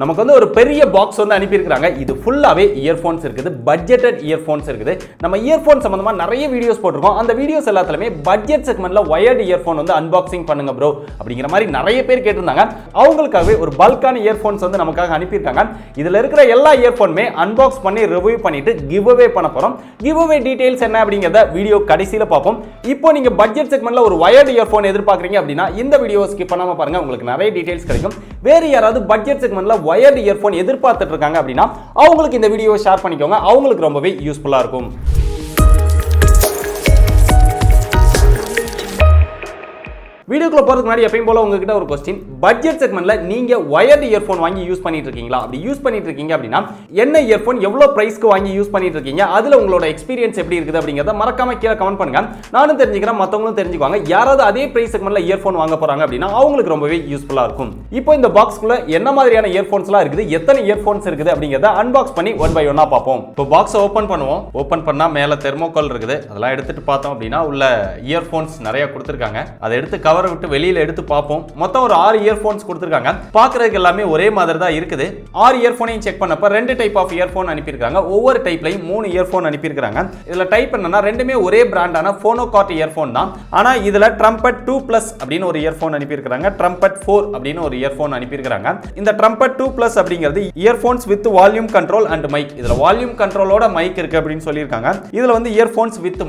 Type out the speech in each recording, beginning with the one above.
நமக்கு வந்து ஒரு பெரிய பாக்ஸ் வந்து அனுப்பியிருக்காங்க. இது ஃபுல்லாவே இயர்ஃபோன்ஸ் இருக்குது, பட்ஜெட்டட் இயர்ஃபோன்ஸ் இருக்குது. நம்ம இயர்ஃபோன் சம்பந்தமா நிறைய வீடியோஸ் போட்டிருக்கோம். அந்த வீடியோஸ் எல்லாத்துலயுமே பட்ஜெட் செக்மெண்ட்ல வயர்டு இயர்ஃபோன் வந்து அன்பாக்சிங் பண்ணுங்க ப்ரோ அப்படிங்கிற மாதிரி நிறைய பேர் கேட்டிருந்தாங்க. அவங்களுக்காகவே ஒரு பல்கான இயர்ஃபோன்ஸ் வந்து நமக்காக அனுப்பியிருக்காங்க. இதுல இருக்கிற எல்லா இயர்ஃபோனுமே அன்பாக்ஸ் பண்ணி ரிவ்யூ பண்ணிட்டு கிவ் அவே பண்ண போறோம். கிவ் அவே டீடைல்ஸ் என்ன அப்படிங்கறத வீடியோ கடைசியில பார்ப்போம். இப்போ நீங்க பட்ஜெட் செக்மெண்ட்ல ஒரு வயர்டு இயர்ஃபோன் எதிர்பார்க்கறீங்க அப்படின்னா இந்த வீடியோவை ஸ்கிப் பண்ணாம பாருங்க, உங்களுக்கு நிறைய டீடைல்ஸ் கிடைக்கும். வேற யாராவது பட்ஜெட் செக்மெண்ட்ல வயர்டு இயர்ஃபோன் எதிர்பார்த்துட்டு இருக்காங்க அப்படின்னா அவங்களுக்கு இந்த வீடியோவை ஷேர் பண்ணிக்கோங்க, அவங்களுக்கு ரொம்பவே யூஸ்ஃபுல்லா இருக்கும். வீடியோக்குள்ள போறதுக்கு முன்னாடி எப்பயும் போல உங்ககிட்ட ஒரு क्वेश्चन, பட்ஜெட் செக்மெண்ட்ல நீங்க வயர்டு இயர்ஃபோன் வாங்கி யூஸ் பண்ணிட்டு இருக்கீங்களா? அப்படி யூஸ் பண்ணிட்டு இருக்கீங்க அப்படின்னா என்ன இயர்ஃபோன் எவ்வளவு பிரைஸ்க்கு வாங்கி யூஸ் பண்ணிட்டு இருக்கீங்க, அதுல உங்களோட எக்ஸ்பீரியன்ஸ் எப்படி இருக்குது அப்படிங்கறத மறக்காம கீழ கமெண்ட் பண்ணுங்க. நானும் தெரிஞ்சுக்கிறேன், மத்தவங்களும் தெரிஞ்சுக்குவாங்க. யாராவது அதே பிரைஸ் செக்மெண்ட்ல இயர்ஃபோன் வாங்க போறாங்க அப்படின்னா அவங்களுக்கு ரொம்பவே யூஸ்ஃபுல்லா இருக்கும். இப்போ இந்த பாக்ஸ்க்குள்ள என்ன மாதிரியான இயர்ஃபோன்ஸ்லாம் இருக்குது, எத்தனை இயர்ஃபோன்ஸ் இருக்குது அப்படிங்கறத அன்பாக்ஸ் பண்ணி ஒன் பை ஒன்னா பார்ப்போம். இப்போ பாக்ஸ் ஓபன் பண்ணுவோம். ஓபன் பண்ணா மேல தெர்மோகால் இருக்குது. அதெல்லாம் எடுத்துட்டு பார்த்தோம் அப்படின்னா உள்ள இயர்ஃபோன்ஸ் நிறைய கொடுத்திருக்காங்க. அதை எடுத்து கவரை விட்டு வெளியில எடுத்து பார்ப்போம். மொத்தம் ஒரு 6 இயர்ஃபோன்ஸ் கொடுத்திருக்காங்க. பார்க்கிறதுக்கு எல்லாமே ஒரே மாதிரி தான் இருக்குது. 6 இயர்ஃபோனையும் செக் பண்ணப்ப 2 டைப் ஆஃப் இயர்ஃபோன் அனுப்பியிருக்காங்க. ஒவ்வொரு டைப்லயும் 3 இயர்ஃபோன் அனுப்பியிருக்காங்க. இதுல டைப் என்னன்னா ரெண்டுமே ஒரே பிராண்டான Phonokart இயர்ஃபோன் தான். ஆனா இதுல Trumpet 2+ அப்படின்னு ஒரு இயர்ஃபோன் அனுப்பியிருக்காங்க. Trumpet 4 அப்படின்னு ஒரு இயர்ஃபோன் அனுப்பியிருக்காங்க. இந்த Trumpet 2+ அப்படிங்கிறது earphones with volume control and mic. இதுல வால்யூம் கண்ட்ரோலோட மைக் இருக்கு அப்படின்னு சொல்லியிருக்காங்க. இதுல வந்து இயர்ஃபோன்ஸ் வித்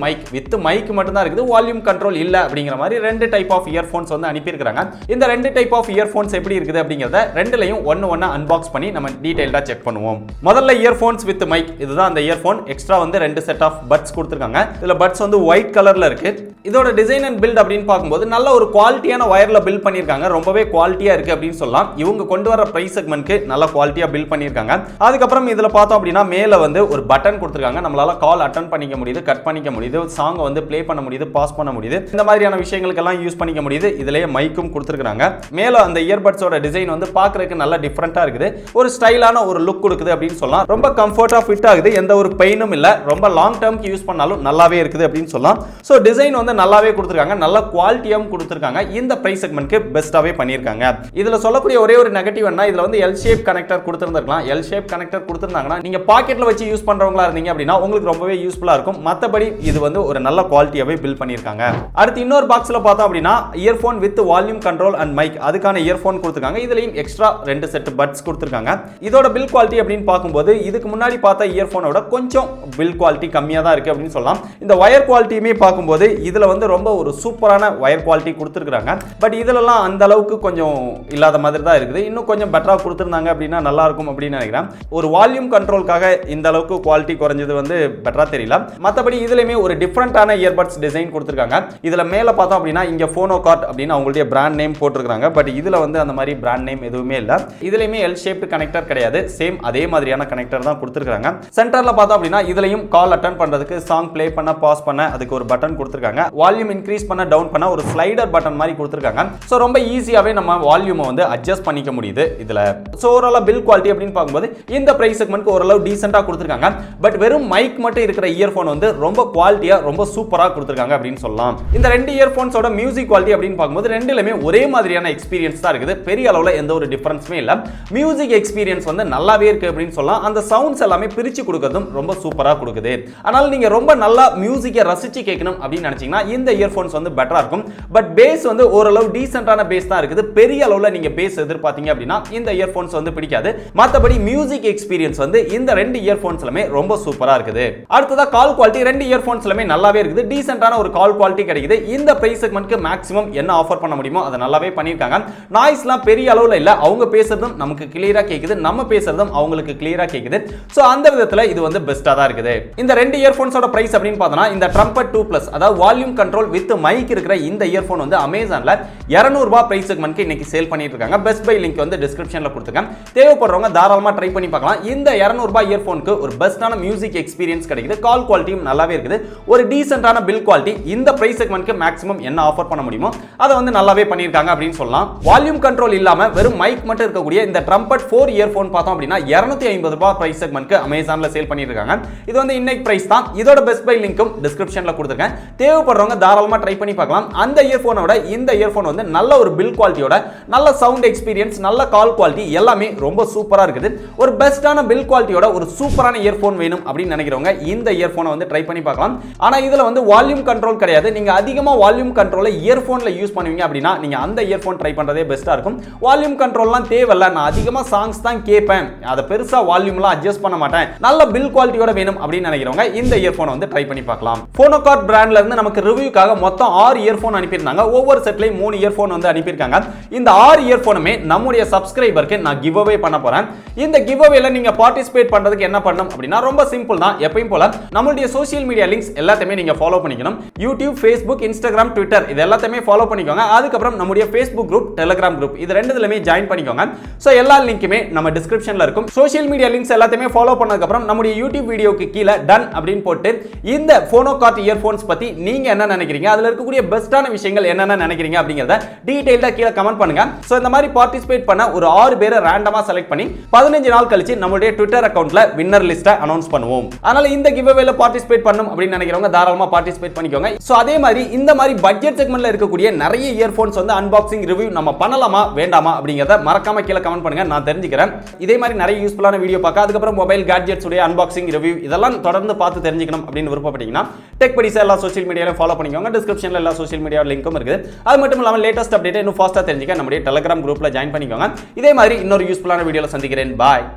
மைக் மட்டும் தான் இருக்குது, வால்யூம் கண்ட்ரோல் இல்ல அப்படிங்கிற மாதிரி 2 டைப் ஆஃப் இயர்ஃபோன்ஸ் வந்து அனுப்பியிருக்காங்க. இந்த 2 டைப் ஆஃப் இயர்ஃபோன்ஸ் எப்படி இருக்குது அப்படிங்கறத ரெண்டுலயும் ஒன்னு அன்பாக்ஸ் பண்ணி நம்ம டீடைலா செக் பண்ணுவோம். முதல்ல இயர்ஃபோன்ஸ் வித் மைக். இதுதான் அந்த இயர்ஃபோன். எக்ஸ்ட்ரா வந்து 2 செட் ஆஃப் பட்ஸ் கொடுத்திருக்காங்க. இதுல பட்ஸ் வந்து ஒயிட் கலர்ல இருக்கு. இதோட டிசைன் அண்ட் பில்ட் அப்படின்னு பார்க்கும்போது நல்ல ஒரு குவாலிட்டியான வயர்ல பில்ட் பண்ணிருக்காங்க. ரொம்பவே குவாலிட்டியா இருக்கு அப்படின்னு சொல்லலாம். இவங்க கொண்டு வர பிரைஸ் செக்மெண்ட்க்கு நல்ல குவாலிட்டியா பில்ட் பண்ணிருக்காங்க. அதுக்கப்புறம் இதுல பார்த்தோம் அப்படின்னா மேல வந்து ஒரு பட்டன் கொடுத்திருக்காங்க. நம்மளால கால் அட்டெண்ட் பண்ணிக்க முடியுது, கட் பண்ணிக்க முடியுது, சாங் வந்து ப்ளே பண்ண முடியுது, பாஸ் பண்ண முடியுது. இந்த மாதிரியான விஷயங்களுக்கு எல்லாம் யூஸ் பண்ணிக்க முடியுது. இதுலயே மைக்கும் கொடுத்திருக்காங்க. மேல அந்த இயர்பட்ஸோட டிசைன் வந்து பார்க்கிறதுக்கு நல்ல டிஃபரண்டா இருக்குது. ஒரு ஸ்டைலான ஒரு லுக் கொடுக்குது அப்படின்னு சொல்லலாம். ரொம்ப கம்ஃபர்ட்டா ஃபிட் ஆகுது, எந்த ஒரு பெயினும் இல்ல. ரொம்ப லாங் டர்ம்க்கு யூஸ் பண்ணாலும் நல்லாவே இருக்குது அப்படின்னு சொல்லலாம். சோ டிசைன் வந்து நல்லாவே கொடுத்திருக்காங்க, நல்ல குவாலிட்டியாவும் கொடுத்திருக்காங்க. இந்த பிரைஸ் செக்மெண்ட்க்கு பெஸ்டாவே பண்ணிருக்காங்க. இதுல சொல்லக்கூடிய ஒரே ஒரு நெகட்டிவ் என்ன, இதுல வந்து எல் ஷேப் கனெக்டர் கொடுத்திருந்திருக்கலாம். எல் ஷேப் கனெக்டர் கொடுத்திருந்தாங்கன்னா நீங்க பாக்கெட்ல வச்சு யூஸ் பண்றவங்களா இருந்தீங்க அப்படின்னா உங்களுக்கு ரொம்பவே யூஸ்ஃபுல்லா இருக்கும். மத்தபடி இது வந்து ஒரு நல்ல குவாலிட்டியாவே பில்ட் பண்ணிருக்காங்க. அடுத்து இன்னொரு பாக்ஸ்ல பார்த்தோம் அப்படின்னா earphone with volume control and mic, அதுக்கான இயர்ஃபோன் கொடுத்திருக்காங்க. இதுலயும் எக்ஸ்ட்ரா 2 செட் பட்ஸ் கொடுத்திருக்காங்க. இதோட பில் குவாலிட்டி அப்படின்னு பார்க்கும்போது இதுக்கு முன்னாடி பார்த்த இயர்ஃபோனோட கொஞ்சம் பில் குவாலிட்டி கம்மியா தான் இருக்கு அப்படின்னு சொல்லலாம். இந்த வயர் குவாலிட்டியுமே பார்க்கும்போது இதுல வந்து ரொம்ப ஒரு சூப்பரான வயர் குவாலிட்டி கொடுத்திருக்காங்க. பட் இதெல்லாம் அந்த அளவுக்கு கொஞ்சம் இல்லாத மாதிரி தான் இருக்குது. இன்னும் கொஞ்சம் பெட்டரா கொடுத்திருந்தாங்க அப்படின்னா நல்லா இருக்கும் அப்படின்னு நினைக்கிறேன். ஒரு வால்யூம் கண்ட்ரோலுக்காக இந்த அளவுக்கு குவாலிட்டி குறைஞ்சது வந்து பெட்டரா தெரியல. மத்தபடி இதுலயுமே ஒரு டிஃபரண்டான இயர்பட்ஸ் டிசைன் கொடுத்திருக்காங்க. இதுல மேல பார்த்தோம் அப்படின்னா இங்க Phonokart அப்படின்னு அவங்களுடைய பிராண்ட் நேம் போட்டிருக்காங்க. பட் இதுல வந்து அந்த மாதிரி பிராண்ட் நேம் எதுவுமே இல்ல. இதுலயுமே எல் ஷேப்ட் கனெக்டர் கிடையாது, சேம் அதே மாதிரியான கனெக்டர் தான் கொடுத்திருக்காங்க. சென்டர்ல பார்த்தோம் அப்படின்னா இதுலயும் கால் அட்டெண்ட் பண்றதுக்கு, சாங் ப்ளே பண்ண, பாஸ் பண்ண அதுக்கு ஒரு பட்டன் கொடுத்திருக்காங்க. வால்யூம் இன்க்ரீஸ் பண்ண, டவுன் பண்ண ஒரு ஸ்லைடர் பட்டன் மாதிரி கொடுத்திருக்காங்க. சோ ரொம்ப ஈஸியாவே நம்ம வால்யூமை வந்து அட்ஜஸ்ட் பண்ணிக்க முடியுது இதுல. சோ ஓவராலா பில் குவாலிட்டி அப்படின்னு பார்க்கும்போது இந்த பிரைஸ் செக்மெண்ட்க்கு ஓரளவு டீசென்ட்டா கொடுத்திருக்காங்க. பட் வெறும் மைக் மட்டும் இருக்கிற இயர்ஃபோன் வந்து ரொம்ப குவாலிட்டியா ரொம்ப சூப்பரா கொடுத்திருக்காங்க அப்படின்னு சொல்லலாம். இந்த 2 இயர்ஃபோன்ஸோட மியூசிக் குவாலிட்டி அப்படின்னு பார்க்கும்போது ரெண்டுலயுமே ஒரே மாதிரியான எக்ஸ்பீரியன்ஸ் தான் இருக்குது. பெரிய அளவுல எந்த ஒரு டிஃபரன்ஸுமே இல்ல. மியூசிக் எக்ஸ்பீரியன்ஸ் வந்து நல்லாவே இருக்கு அப்படின்னு சொல்லலாம். அந்த சவுண்ட்ஸ் எல்லாமே பிரிச்சு கொடுக்கிறதும் ரொம்ப சூப்பரா கொடுக்குது. அதனால நீங்க ரொம்ப நல்லா மியூசிக்கை ரசிச்சு கேட்கணும் அப்படின்னு நினைச்சீங்கன்னா இந்த இயர்ஃபோன்ஸ் வந்து பெட்டரா இருக்கும். பட் பேஸ் வந்து ஓரளவு டீசென்ட்டான பேஸ் தான் இருக்குது. பெரிய அளவுல நீங்க பேஸ் எதிர்பார்த்தீங்க அப்படின்னா இந்த இயர்ஃபோன்ஸ் வந்து பிடிக்காது. மத்தபடி மியூசிக் எக்ஸ்பீரியன்ஸ் வந்து இந்த 2 இயர்ஃபோன்ஸ்லமே ரொம்ப சூப்பரா இருக்குது. அடுத்ததா கால் குவாலிட்டி 2 இயர்ஃபோன்ஸ்லமே நல்லாவே இருக்குது. டீசென்ட்டான ஒரு கால் குவாலிட்டி கிடைக்குது. இந்த பிரைஸ் செக்மெண்ட்க்கு மேக்ஸிமம் என்ன ஆஃபர் பண்ண முடியுமோ அதை நல்லாவே பண்ணிருக்காங்க. நாய்ஸ்லாம் பெரிய அளவுல இல்ல. அவங்க பேசுறதும் நமக்கு கிளியரா கேக்குது, நம்ம பேசுறதும் அவங்களுக்கு கிளியரா கேக்குது. சோ அந்த விதத்துல இது வந்து பெஸ்டா தான் இருக்குது. இந்த 2 இயர்ஃபோன்ஸோட பிரைஸ் அப்படின்னு பார்த்தோம்னா இந்த Trumpet 2+ அதாவது வால்யூம் கண்ட்ரோல் வித் மைக் இருக்கிற இந்த இயர்ஃபோன் வந்து அமேசான்ல 200 ரூபாய் பிரைஸ் செக்மெண்ட்க்கு இன்னைக்கு சேல் பண்ணிட்டு இருக்காங்க. பெஸ்ட் பை லிங்க் வந்து டிஸ்கிரிப்ஷன்ல கொடுத்திருக்கேன். தேவைப்படுறவங்க தாராளமா ட்ரை பண்ணி பார்க்கலாம். இந்த 200 ரூபாய் இயர்ஃபோனுக்கு ஒரு பெஸ்டான மியூசிக் எக்ஸ்பீரியன்ஸ் கிடைக்குது. கால் குவாலிட்டியும் நல்லாவே இருக்குது. ஒரு டீசென்ட்டான பில் குவாலிட்டி. இந்த பிரைஸ் செக்மெண்ட்க்கு மேக்ஸிமம் என்ன ஆஃபர் பண்ண முடியுமோ முடியுமோ அதை வந்து நல்லாவே பண்ணியிருக்காங்க அப்படின்னு சொல்லலாம். வால்யூம் கண்ட்ரோல் இல்லாம வெறும் மைக் மட்டும் இருக்கக்கூடிய இந்த ட்ரம்பட் 4 இயர்ஃபோன் பார்த்தோம் அப்படின்னா 250 ரூபாய் பிரைஸ் செக்மெண்ட்க்கு அமேசான்ல சேல் பண்ணிட்டு இருக்காங்க. இது வந்து இன்னைக்கு பிரைஸ் தான். இதோட பெஸ்ட் பை லிங்க்கும் டிஸ்கிரிப்ஷன்ல கொடுத்துருக்கேன். தேவைப்படுறவங்க தாராளமா ட்ரை பண்ணி பார்க்கலாம். அந்த இயர்ஃபோனோட இந்த இயர்ஃபோன் வந்து நல்ல ஒரு பில் குவாலிட்டியோட, நல்ல சவுண்ட் எக்ஸ்பீரியன்ஸ், நல்ல கால் குவாலிட்டி எல்லாமே ரொம்ப சூப்பரா இருக்குது. ஒரு பெஸ்டான பில் குவாலிட்டியோட ஒரு சூப்பரான இயர்ஃபோன் வேணும் அப்படின்னு நினைக்கிறவங்க இந்த இயர்ஃபோனை வந்து ட்ரை பண்ணி பார்க்கலாம். ஆனா இதுல வந்து வால்யூம் கண்ட்ரோல் கிடையாது. நீங்க அதிகமா வால்யூம் கண்ட்ரோலை இயர்ஃபோன்ல யூஸ் பண்ணுவீங்க அப்படின்னா நீங்க அந்த இயர்ஃபோன் ட்ரை பண்றதே பெஸ்டா இருக்கும். வால்யூம் கண்ட்ரோல்லாம் தேவையில்ல, நான் அதிகமா சாங்ஸ் தான் கேட்பேன், அதை பெருசா வால்யூம்லாம் அட்ஜஸ்ட் பண்ண மாட்டேன், நல்ல பில் குவாலிட்டியோட வேணும் அப்படின்னு நினைக்கிறவங்க இந்த இயர்ஃபோனை வந்து ட்ரை பண்ணி பார்க்கலாம். Phonokart பிராண்ட்ல இருந்து நமக்கு ரிவ்யூக்காக மொத்தம் 6 இயர்ஃபோன் அனுப்பியிருந்தாங்க. ஒவ்வொரு செட்லயும் 3 இயர்ஃபோன் வந்து அனுப்பியிருக்காங்க. இந்த 6 இயர்ஃபோனுமே நம்முடைய சப்ஸ்கிரைபருக்கு நான் கிவ் அவே பண்ண போறேன். இந்த கிவ் அவேல நீங்க பார்ட்டிசிபேட் பண்றதுக்கு என்ன பண்ணணும் அப்படின்னா ரொம்ப சிம்பிள் தான். எப்பவும் போல நம்மளுடைய சோஷியல் மீடியா லிங்க்ஸ் எல்லாத்தையுமே நீங்க ஃபாலோ பண்ணிக்கணும். யூடியூப், ஃபேஸ்புக், இன்ஸ்டாகிராம், ட்விட்டர் இது எல்லாத்தையுமே ஃபாலோ பண்ணிக்கோங்க. அதுக்கப்புறம் நம்முடைய ஃபேஸ்புக் குரூப், டெலிகிராம் குரூப் இது ரெண்டுலயுமே ஜாயின் பண்ணிக்கோங்க. சோ எல்லா லிங்க்குமே நம்ம டிஸ்கிரிப்ஷன்ல இருக்கும். சோஷியல் மீடியா லிங்க்ஸ் எல்லாத்தையுமே ஃபாலோ பண்ணதுக்கு அப்புறம் நம்முடைய யூடியூப் வீடியோக்கு கீழே டன் அப்படின்னு போட்டு இந்த Phonokart இயர்ஃபோன்ஸ் பத்தி நீங்க என்ன நினைக்கிறீங்க, அதுல இருக்கக்கூடிய பெஸ்டான விஷயங்கள் என்னென்ன நினைக்கிறீங்க அப்படிங்கறத டீடைலா கீழே கமெண்ட் பண்ணுங்க. சோ இந்த மாதிரி பார்ட்டிசிபேட் பண்ண ஒரு 6 பேரை ரேண்டமா செலக்ட் பண்ணி 15 நாள் கழிச்சு நம்மளுடைய ட்விட்டர் அக்கவுண்ட்ல வின்னர் லிஸ்ட்டை அனௌன்ஸ் பண்ணுவோம். அதனால இந்த கிவ் அவேல பார்ட்டிசிபேட் பண்ணனும் அப்படின்னு நினைக்கிறவங்க தாராளமா பார்ட்டிசிபேட் பண்ணிக்கோங்க. சோ அதே மாதிரி இந்த மாதிரி பட்ஜெட் செக்மெண்ட்ல இருக்கக்கூடிய நிறைய இயர்ஃபோன்ஸ் வந்து அன்பாக்சிங் ரிவ்யூ நம்ம பண்ணலாமா வேண்டாமா அப்படிங்கறத மறக்காம கீழே கமெண்ட் பண்ணுங்க, நான் தெரிஞ்சுக்கிறேன். இதே மாதிரி நிறைய யூஸ்ஃபுல்லான வீடியோ பார்க்க, அதுக்கப்புறம் மொபைல் கேட்ஜெட்ஸ் உடைய அன்பாக்சிங் ரிவ்யூ இதெல்லாம் தொடர்ந்து பார்த்து தெரிஞ்சுக்கணும் அப்படின்னு விருப்பப்பட்டீங்கன்னா டெக் படிஸா எல்லா சோஷியல் மீடியால ஃபாலோ பண்ணிக்கோங்க. டிஸ்கிரிப்ஷன்ல எல்லா சோஷியல் மீடியா லிங்க்கும் இருக்குது. அது மட்டும் இல்லாம லேட்டஸ்ட் அப்டேட் இன்னும் ஃபாஸ்டா தெரிஞ்சுக்க நம்முடைய டெலிகிராம் குரூப்ல ஜாயின் பண்ணிக்கோங்க. இதே மாதிரி இன்னொரு யூஸ்ஃபுல்லான வீடியோல சந்திக்கிறேன். பாய்.